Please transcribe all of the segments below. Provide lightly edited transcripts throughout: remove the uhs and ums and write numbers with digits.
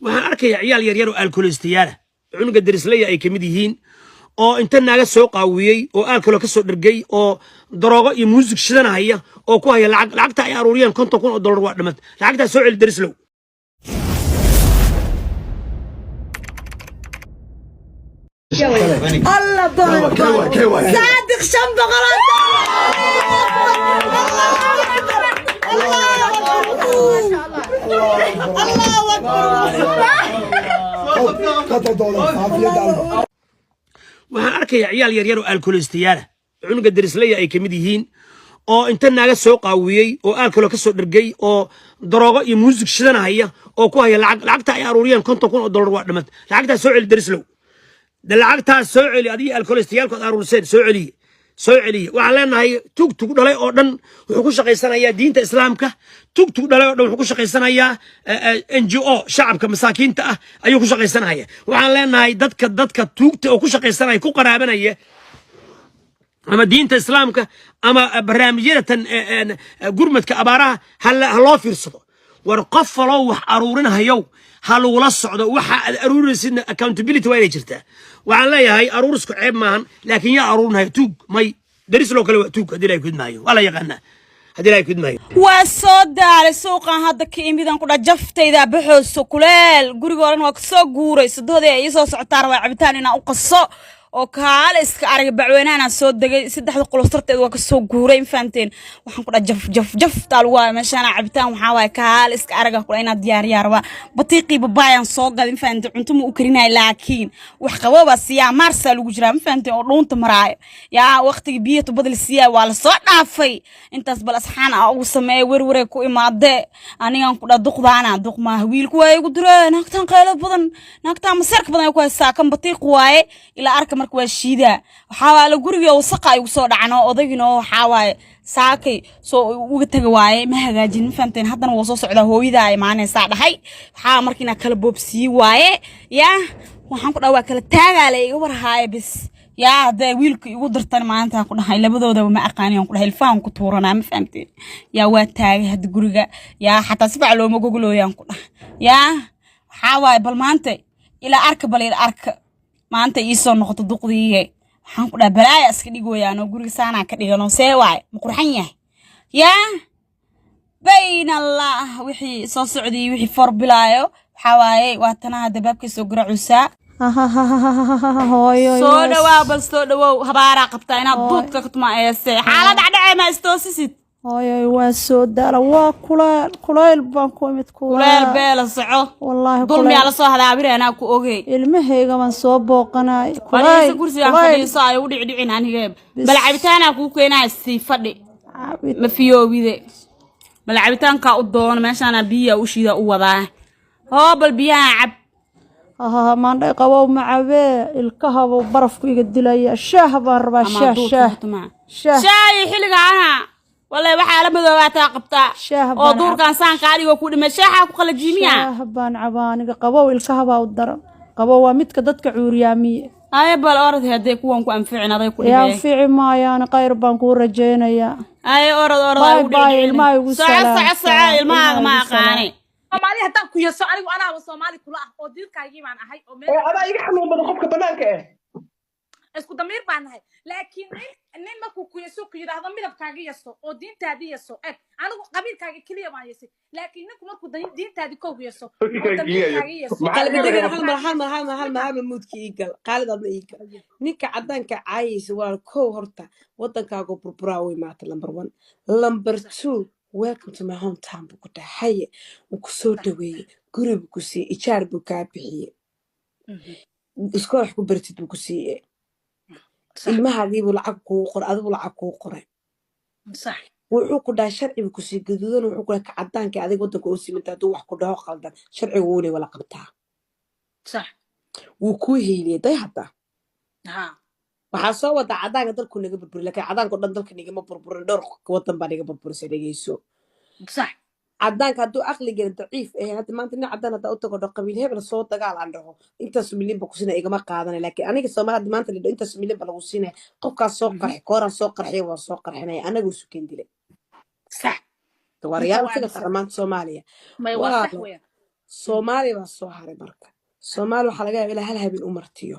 waxaan arkaya ciyaal yar yar oo alkoolistayaal cunuga darislaya ay kamid yihiin oo inta naaga soo qaawiyay oo alkool ka soo dhargay oo daroogo iyo muusig shidanaya oo ku haya lacagta ay aruuriyeen $50,000 waa dhamad lacagta soo celi darislow الله بارك صادق شنبغلات waxaan arkaya ciyaal yar yar oo alkoolistayaal cunuga darislaya ay kamid yihiin oo inta naaga soo qaawiyay oo alkool ka soo dhargay oo daroogo iyo muusig shidanaya oo ku haya lacagta ay aruuriyeen $50,000 waa dhamad lacagta soo celi darislow lacagta soo celi adii alkoolistayaalku aruurseen soo celi waxaan leenahay tug dhalay oo dhan wuxuu ku shaqaysanayaa diinta islaamka tug dhalay oo dhan wuxuu ku shaqaysanayaa NGO shacabka masaakiinta ah ayuu ku shaqaysanaya waxaan leenahay dadka tugta oo ku shaqaysanaya ku qaraabanaya ama diinta islaamka ama barnaamijyada gurmadka abaaraha hal loo fiirsado war qof falow wax aruurinayo hal wala socdo waxa aruurisid accountability waa inay jirtaa waxaan leeyahay aruurisku ceeb maahan laakiin yaa aruurinayo tug may daris loo kale waa tug hadii ay kudmaayo wala yaqaana hadii ay kudmaayo waa soo daalay suuqan hadda ka imidan ku dhajaftayda baxooso kuleel gurigoodana waa ka soo guuray sidooday ay soo socotaa rabaa cabitaan inaan u qaso oo kaale iska ariga bacweynaana soo dagay saddexda qolostarteed waa ka soo guuray infaanteen waxaan ku jaf taal waa meeshana cabitaan waxa waay kaale iska ariga kula ina diyaar raba batiiqi babayaan soo gal infaanteen cunto ma u karinay laakiin wax qababa siya marsa lagu jiraa infaanteen oo dhuunta maraayo yaa waqtiga biyo to badal siya waa la soo dhaafay intaas bal asxaan ah ugu sameey warware ku imaade anigan ku duqdaana duqma wiilku way ugu direen naagtan qaylo badan naagtan masarka badan ay ku haysaa kan batiiq waaye ila arka marka waa shiida waxa waa la guriga wasaqa ay soo dhacno odagina waxa waaye saakay soo uga taga waaye ma hagaajin faanteen haddana waa soo socda hooyada ay maanaysaa dhahay waxa markiina kala boobsii waaye yaa waxaan ku dhawaa kala taagaalay iga warhaay bis yaa hada wiilka igu dirtan maanta ku dhahay labadooda ma aqaaniyan ku dhahay ilfaan ku tuuranaa ma faanteen yaa waa taagay hada guriga yaa xataa si fiican looma gogolooyaan ku dhahay yaa waxa waaye bal maanta ila arka bal ila arka maanta ii soo noqoto duqdiye waxaan ku dhahay balaaya iska dhigooyaan oo guriga saana ka dhigano see waay ma qurxan yahay yaa bayna allah wixii soo socday wixii for bilaayo waxa waaye waa tanaha dabaabka soo garacusa hooyo soo dhawaa bal soo dhawow habaara qabtaa inaad duudka ka tumaayse xaalad dhacay ma istoosisid hooyo waa soo daala waa kuleel baan ku imid kuleel beela soco wallahi dulmi ala soo hadaabirana ku ogey ilmahayga man soo booqanay kuleel kursiga fadhiiso ay u dhicin aniga bal cabitaana ku keenay si fadhi ma fiyoobide bal cabitaanka u doon meeshana biyo u shida u wadaa bal biyaha cab maandhay qabow macabe ilkahaba barafku iga dilaya shaah baan rabaa shaah xiligaana والله waxa la madoobaata qabta oo duurkan saan qaaliga ku dhimay shaaxa ku qalajimiya baan cabaaniga qabow ilkahaba u daran qabow waa midka dadka cuuriyaamiye ay bal orad hadee kuwan ku anficin aday ku dhimay yaa fiici maayaan qayr baan ku rajeynaya ay orad u dhigay ilmaha ugu salaam ilmaha ma aqaani Somali hadan ku yeeso anigu anaaba Somali kula ah oo dilkaagii baan ahay oo meel aba iga xanuun badan qofka banaanka isku damiir baan ahay laakiin nin ma ku yeeso ku yiraahdo midabkaaga yeeso oo diintaadi yeeso anigu qabiilkaaga kaliya baan yeesay laakiin ninku markuu diintaadi ku yeeso qabiilkaaga yeeso hal moodki igal qaalidadna igal ninka cadanka caayis waa koow horta wadankaaga burbura way maata number 1 number 2 welcome to my hometown bu ku dhahay ku soo dhaweeyay guriga ku sii ijaar bu ka bixiyay iskool ku bartid bu ku siiyay ilmahaagii buu lacag ku qor adigu lacag ku qoray sax wuxuu ku dhahay sharci ku sii gaduudan wuxuu ku ka cadaanka adiga wadanka oo siminta duu wax ku dhaho qaldan sharcigu uu leeyahay wala qabtaa sax wuu ku heeliyay day hadda waxa soo wada cadaanka dalku naga burburay laakiin cadaanka dhan dalka naga ma burburin dhowr wadan baa naga burburisay dhageyso sax cadaanka haduu aqliga daciif hadda maanta nin cadaan hada u tago qabiil hebel soo dagaal aan dhaho intaas milyan ba ku sinay igama qaadanay laakiin aniga Soomaaliya maanta lido intaas milyan ba lagu sinay qofkaas soo qarxay kooran soo qarxay waa soo qarxinay anagu isu keen dilay sax wariyaan sida qarmaan Soomaaliya may waa sax weeyaan soomaali baa soo haray marka soomaali waxaa laga yaaba ilaa hal habeen u martiyo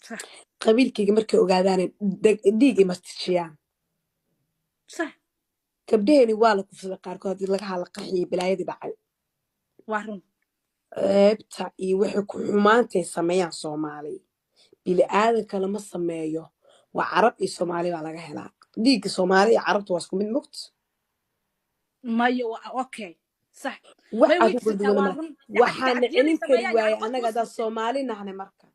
صح qabiilkayga markay ogaadaan dhiig ay martijiyaan صح gabdhaheeni waa la kufsaday qaarkood haddii laga hala qaxiyay balaayadii dhacay وارن ceebta iyo wixii ku xumaantay sameeyaan soomaali bili aadanka lama sameeyo waa carab iyo soomaali baa laga helaa dhiigga soomaali iyo carabta waa isku mid mogta ما يو اوكي صح wax ما aan ku ويجستا gudbana وارن waxaana تعديلي celin kari سمايا waaye يعني annaga haddaan وسوسة soomaali nahnay marka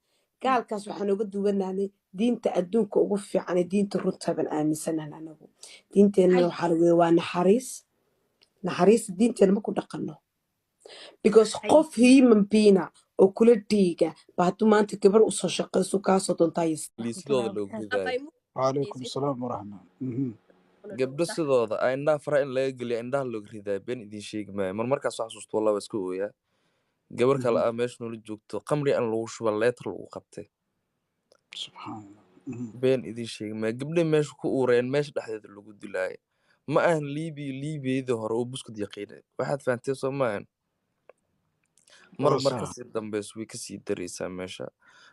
gaalkaas waxaan uga duwanahnay diinta adduunka ugu fiican ee diinta runta baan aaminsanahan anagu diinteenna هاي waxaa lagu waa naxariis diinteena ma ku dhaqanno because هاي qof human being oo kula dhiiga ba hadduu maanta gabar usoo shaqayso kaasoo doontaa liisidooda loogu ridayo وعليكم السلام ورحمة الله gabdho sidooda a indhaha fara in laga geliya indhaha looga ridayo been idiin sheegi maayo mar markaas wax xasuusto wallah waa iska ooyaa gabar kale ah meesha noola joogto qamri in lagu shuba leetar lagu qabtay سبحان الله been idiin sheegi maayo gabdhay meesha ku uureen meesha dhexdeeda lagu dilaayo ma ahan liibiyadii hore oo buskud yaqiinay waxaad fahantay soo maahan mar وصح kasii dambayso way kasii daraysaa meesha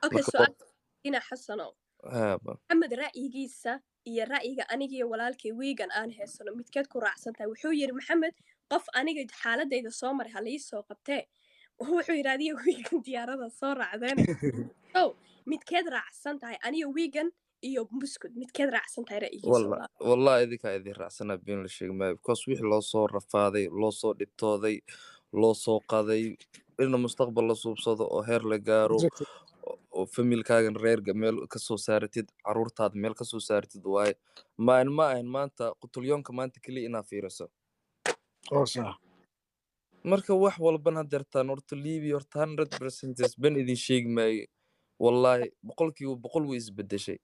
Okay, marka so ina xasano haaba maxamed ra'yigiisa iyo ra'yiga aniga iyo walaalkay wiigan aan heysano midkeed ku raacsan tahay wuxuu yiri maxamed qof aniga xaaladayda soo maray ha lii soo qabtee wuxuu yiri adiga wiigan diyaarada soo raacdeene so midkeed raacsan tahay aniga wiigan iyo buskud midkeed raacsan tahay ra'yigiisa walaal wallahi idinkaa idin raacsanaa been la sheegi maayo because wixii loo soo rafaaday loo soo dhibtooday loo soo qaday in mustaqbal la suubsado oo heer la gaaro oo familkaagan reerga meel ka soo saaratid caruurtaada meel ka soo saaratid waaye ma ahan maanta qutulyoonka maanta keliya inaa fiiriso وصح marka wax walban hadeertaan horta liibiya horta 100% ben idin sheegi maayo wallahi boqolkiiba boqol way isbedeshay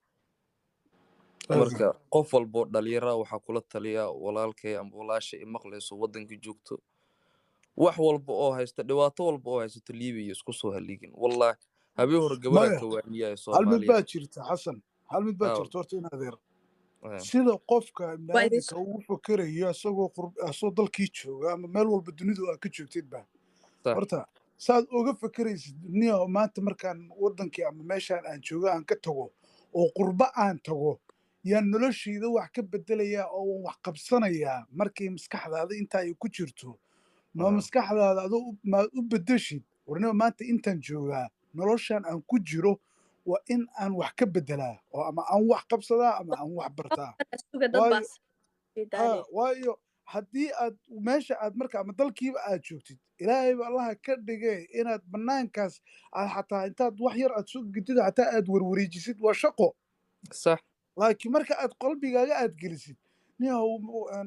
marka qof walboo dhalinyara waxaa kula taliyaa walaalkay ama walaasha i maqlayso waddanka joogto wax walba oo haysta dhibaato walba oo haysato liibiya isku soo haligin wallahi habeen hore gabaraa مايا kawaaniyahay هل soomaaliya متباجرت حسن هل متباجرت ورتين هذير sida qofka bini'aadamka uu fakerayo asagoo dalkii jooga ama meel walba dunidu aad ka joogtidba horta saad uga fakeraysid duniya maanta markaan wadankii ama meeshaan aan jooga aan ka tago oo qurba aan tago yaan noloshayda wax ka bedelayaa oo wax qabsanayaa markay maskaxdaada inta ay ku jirto ma maskaxdaada adoo maad u bedeshid warnimo maanta intaan joogaa noloshaan aan ku jiro waa in aan wax ka bedelaa oo ama aan wax qabsadaa ama aan wax bartaa waayo haddii aad meesha aad marka ama dalkiiba aad joogtid ilaahayba allaha ka dhigee inaad banaankaas aad xataa intaad wax yar aad soo gedid xataa aad warwareejisid waa shaqo sax laakiin marka aad qalbigaaga aad gelisid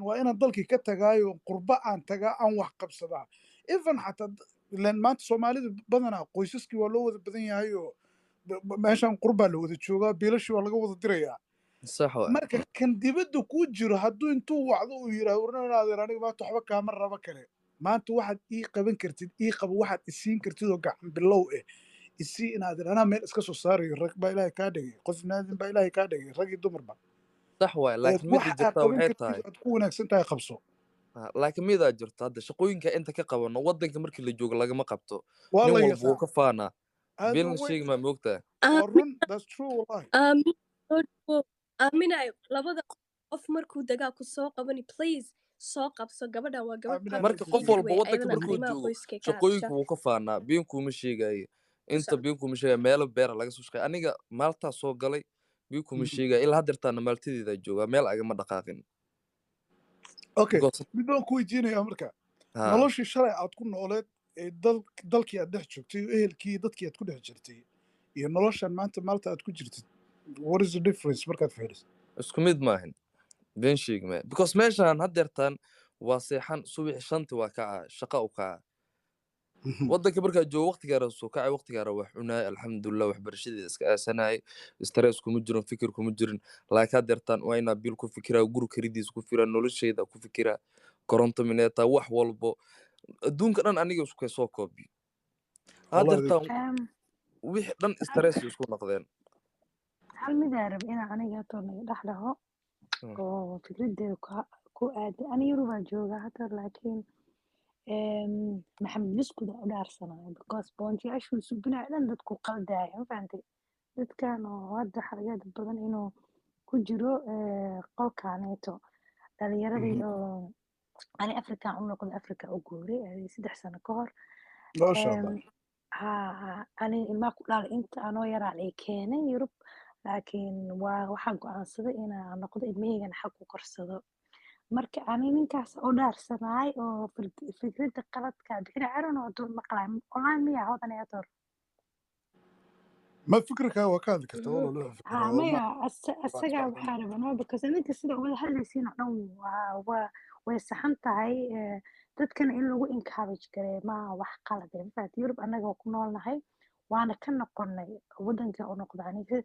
waa inaan dalkii ka tagaayo qurba aan tagaa aan wax qabsadaa even xataa ilan maanta soomaalida badanaa qoysaskii waa loo wada badan yahay oo meeshaan qurbaa la wada joogaa biilashii waa laga wada dirayaa marka kan dibadda kuu jiro hadduu intuu wacdo uu yidhaah warnaadeer aniga maanta waxba kaama raba kale maanta waxaad ii qaban kartid ii qabo waxaad isiin kartid oo gacan bilow eh isii inaadeer anaa meel iska soo saarayo rag baa ilaahay kaa dhigay qof naadin baa ilaahay kaa dhigay rag iyo dumarba sax waay laakiin mid jirta waxay tahay aad ku wanaagsan tahay qabso laakiin midaa jirto hadda shaqooyinka inta ka qabano waddanka markii la joogo lagama qabto waa nin la walba yasaa wuu ka faanaa been sheegi maa moogtaa waa run that's true wallahi aaminayo labada qof markuu dagaa ku soo qabani please soo qabso gabadhan waa gabadh marka qof walba waddanka markuu joogo shaqooyinka wuu ka faanaa been kuuma sheegayo inta been kuuma sheegaya meelo beera laga soo shaqeeya aniga maaltaa soo galay been kuuma sheegaya ilaa haddeertaana maaltadeedaa joogaa meel agama dhaqaaqin okay mid baan ku weydiinayaa marka noloshii shalay aad ku nooleed ee dalkii aad dhex joogtay oo ehelkii iyo dadkii aad ku dhex jirtay iyo noloshan maanta maalta aad ku jirtid what is the difference markaad fiiriso isku mid maahan been sheegi maayo because meeshaan haddeertaan waa seexan subaxi shanti waa kacaa shaqa u kacaa waddanka markaa joogo waqtigaara soo kacay waqtigaara wax cunaay alxamdulilah waxbarashadeeda iska aasanayay stress kuma jirin fikir kuma jirin laakiin haddeertaan waa inaa bil ku fikiraa guri karidiisa ku fikiraa noloshayda ku fikiraa koronto mineetaa wax walbo adduunka dhan aniga iskay soo koobiyo haddeertaan wixii dhan stress isku noqdeen hal midaa rab inaa aniga toornaga dhex dhaho oo fikradeeda ku aaday ani yurubaa joogaa hadda laakiin maxamed biskud u dhaarsanaya because boontiyaashuu subinaya dhan dadku qaldaya ma fahantay dadkan oo hadda xarigada badan inuu ku jiro qolkaaneeto dhalinyaradii oo ani african u noqday africa u guuray 3 sano ka hor maasha allah ani ilmaa ku dhalay inta anoo yaraa lay keenay yurub laakiin waxaa go-aansaday inaan noqdo ilmahaygana xag ku korsado marka ani ninkaas u dhaarsanaay oo fikradda qaladka bixina aron oo dul maqlay online miya hodan ee ator ma fikirka waa ka hadli kartaa walo loo fikraa maya asaga waxaa rabaa because ninka sida wada hadlaysiin oo dhan way saxan tahay dadkana in lagu encourage gareeyo ma wax qalad ah faat yurub anaga ku noolnahay waana ka noqonay wadanka oo noqda aniga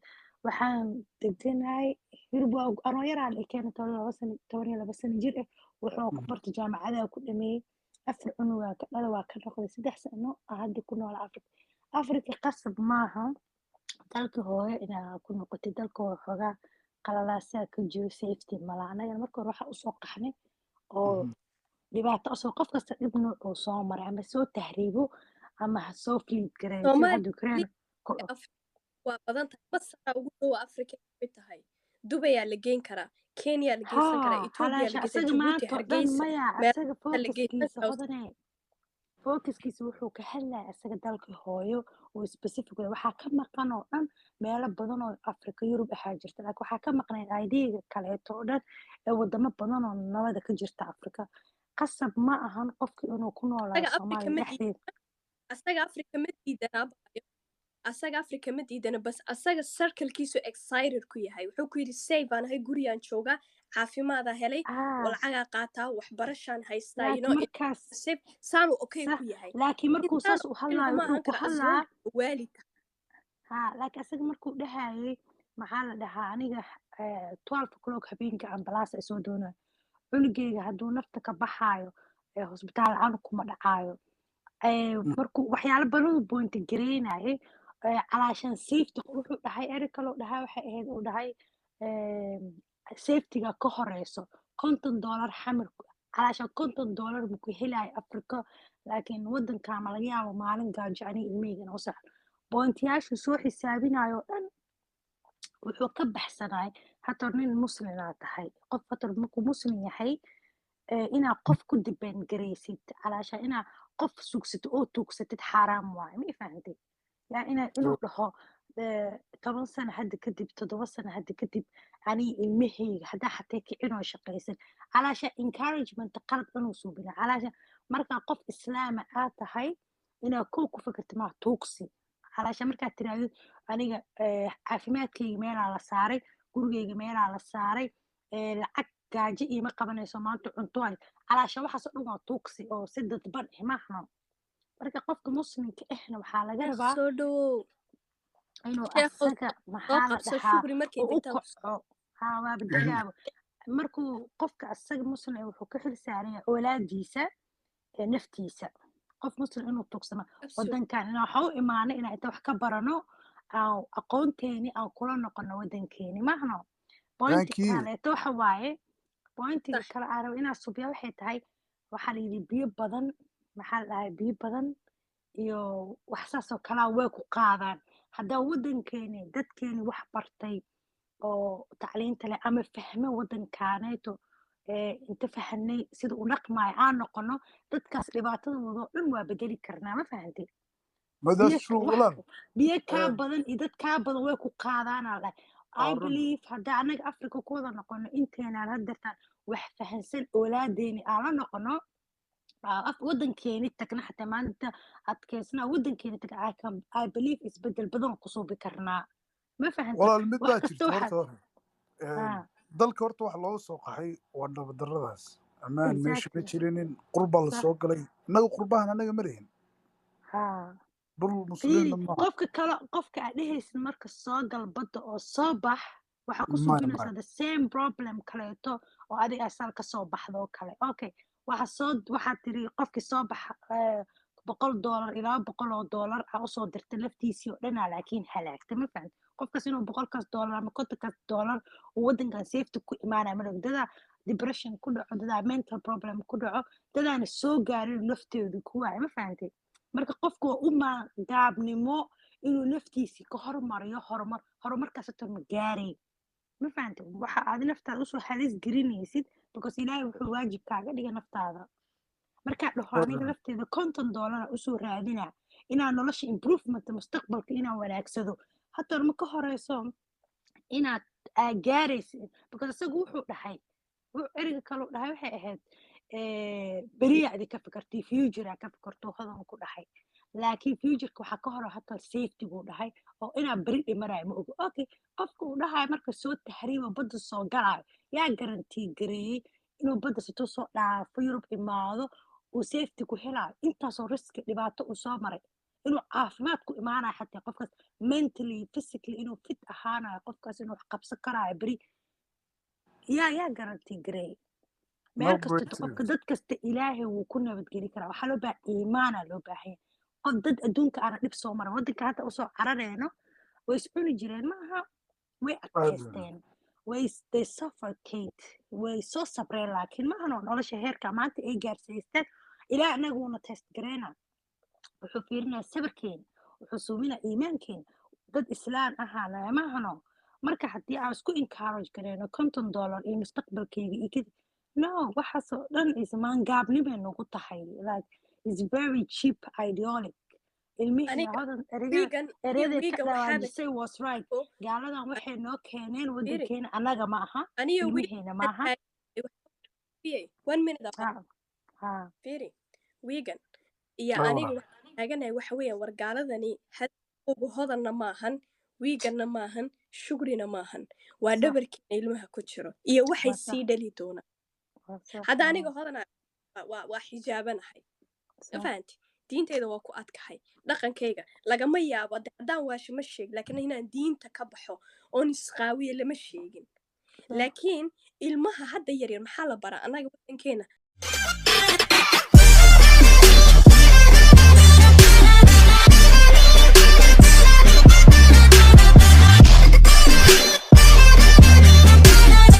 waxaan deganahay yurub waa anoo yaraa la keenay 12 sano jir ah wuxuu ku bartay jaamacada ku dhameeyay afar cunuga ka dhala waa ka noqday 3 sano hadda ku nool Afrika qasab maaha dalka hooyo inaa ku noqotay dalka xoogaa qalalaasaa ka jiro safety mala anaga marka hore waxa usoo qaxnay oo dhibaato asoo qof kasta dhib nooc oo soo maray ama soo tahriibo ama ha soo fliid gareeyo sida hadda Ukraine waa badan tahay masara ugu dhow Afrika mid tahay Dubai yaa la geyn karaa Kenya la geysan karaa Ethiopia la geysan Djibouti Hargeysa maya asaga focuskiisa wuxuu ka hadlaya asaga dalka hooyo oo specific waxaa ka maqan oo dhan meelo badan oo Afrika Yurub ahaa jirta laakiin waxaa ka maqnay idea kaleeto oo dhan ee wadamo badan oo nabada ka jirta Afrika qasab ma ahan qofkii inuu ku noolaado Soomaaliya dhexdeeda asaga Afrika ma diidana bas asaga circle-kiisu excited ku yahay wuxuu ku yiri save aan hay guriyaan jooga caafimaad helay walcaga qaataa waxbarashaan haystaa markaas saanu okay ku yahay laakiin markuu saas u hadlaayo wuxuu ku hadlaa waalidka laakiin asaga markuu dhahayay maxaa la dhahaa aniga 12 o'clock habeenka ambalaas ay soo doonaa cunugeyga hadduu nafta ka baxaayo hosbitaal aan kuma dhacaayo markuu waxyaalo badan u point gareynayay calaashan safety wuxuu dhahay erika loo dhahay waxay ahayd uu dhahay safety-ga ka horeyso $50 xamar calaashan $50 ma ku helay Afrika laakiin wadanka ma laga yaabo maalin gaajo ani ilmeygan oo sax pointiyaashu soo xisaabinayo dhan wuxuu ka baxsanay hataa nin muslina tahay qof hataa markuu muslim yahay inaa qof ku dibeen gareysid calaashan inaa qof sugsatid oo tuugsatid xaraam waaye ma fahantay yaa inuu dhaho 10 sano hadda kadib 7 sano hadda kadib ani ilmahayga hadda xatee kicin oo shaqaysan calaasha encouragement qalad inuu suubina calaasha marka qof islaam ah tahay inaa ku fikirto ma tuugsi calaasha marka tiraahdo aniga caafimaadkayga meelaa la saaray gurigayga meelaa la saaray lacag gaajo ima qabanayso maanta cunto ay calaasha waxaas oo dhan waa tuugsi oo si dadban maaha marka qofka muslimka ahna waxaa laga rabaa soo dhawow inuu asaga maxaa la dhahaa u kaco waa badagaabo markuu qofka asaga muslim wuxuu ka xil saaraya awlaadiisa naftiisa qof muslim inuu tuugsama wadankan inaa waxa u imaanay inaa inta wax ka barano aqoonteeni aan kula noqono wadankeeni maahno pointiga kaleeto waxa waaye pointiga kale aan rabo inaa subiya waxay tahay waxaa la yidhi biyo badan maxaa la dhahay biyo badan iyo wax saas oo kalaa way ku qaadaan haddaa wadankeeni dadkeeni wax bartay oo tacliinta leh ama fahme wadankaaneeto inta fahanay sida u dhaqmaayo aan noqono dadkaas dhibaatadooda oo dhan waa bedeli karnaa ma fahantay biyo kaa badan iyo dad kaa badan way ku qaadaanaa dhahay I believe haddaa anaga Afrika ku wada noqono inteenaan haddartaan wax fahansan oolaadeeni aan la noqono wadankeeni tagna xataa maanta adkeysnaa wadankeeni tag I believe isbedel badan kusoo bi karnaa ma fahantay walaal mid baa jirta horta dalka horta wax looga soo qaxay waa nabaddarradaas ammaan meesha ma jirinin qurba la soo galay innaga qurbahan anaga ma lehin dhul muslimiinna ma qofka kale qofka aad dhehaysid marka soo gal badda oo soo bax waxaa ku subinaysaa the same problem kaleeto oo adiga asal ka soo baxdo oo kale okay waxaad tiri qofkii soo baxa $100 ilaa $100 aa usoo dirtay laftiisii oo dhanaa laakiin halaagtay ma fahantay qofkaas inuu $100 ama $50 uu wadankan safety ku imaanaya ma dada depression ku dhaco dadaa mental problem ku dhaco dadaana soo gaarin naftooda ku waay ma fahantay marka qofku waa u gaabnimo inuu naftiisii ka hormariyo horumarkaas tor ma gaaray ma fahantay waxa aad naftaada usoo halis gelinaysid because ilaahay wuxuu waajib kaaga dhiga naftaada markaa dhaho aniga lafteeda $50 usoo raadina inaan nolosha improvement mustaqbalka inaan wanaagsado hataa ma ka horeyso inaad gaaraysid because isagu wuxuu dhahay eriga kaloo dhahay waxay ahayd beriyaadi ka fikirtay future ka fikirto hodan ku dhahay laakiin future-ka waxaa ka hor hataa safety buu dhahay oo inaa beri dhimanayo ma ogo okay qofka uu dhahay marka soo tahriibo badda soo galayo yaa garantii gareeyey inuu badda sito soo dhaafo Yurub imaado uu safety ku helayo intaasoo riski dhibaato uu soo maray inuu caafimaad ku imaanayo xataa qofkaas mentally physically inuu fit ahaanayo qofkaas inuu wax qabsan karaayo beri yaa garantii gareeyey meel kasta qofka dad kasta ilaahay wuu ku nabadgeli karaa waxaa loo baahan iimaana loo baahan qof dad adduunka aana dhib soo maran waddanka hadda usoo carareyno way iscuni jireen maaha way adkaysteen they suffocate way soo sabreen laakiin maahano nolosha heerka maanta ay gaarsiisteen ilaa anaga wuuna test gareyna wuxuu fiirinaya sabirkeena wuxuu suuminaya iimaankeena dad islaan ahaanaya maahano marka haddii aan isku encourage gareyno $50 iyo mustaqbalkeyga iyo kadib no waxaasoo dhan ismaan gaabnimay nagu tahay like it's very cheap ideology ilmihii hodan ereyada ka dhawaajisay was right gaaladan waxay noo keeneen waddankeena annaga ma aha ilmihiina ma aha 1 minute firi wiigan iyo aniga taaganahay waxa weeyaan wargaaladani ugu hodanna maahan wiiganna maahan shugrina maahan waa dhabarkeena ilmaha ku jiro iyo waxay sii dhali doonaan hadda aniga hodana waa xijaabanahay fahanti diinteyda waa ku adkahay dhaqankayga lagama yaabo haddaan waasho ma sheeg laakiin inaan diinta ka baxo oon isqaawiye lama sheegin laakiin ilmaha hadda yaryar maxaa la baraa annaga waddankeena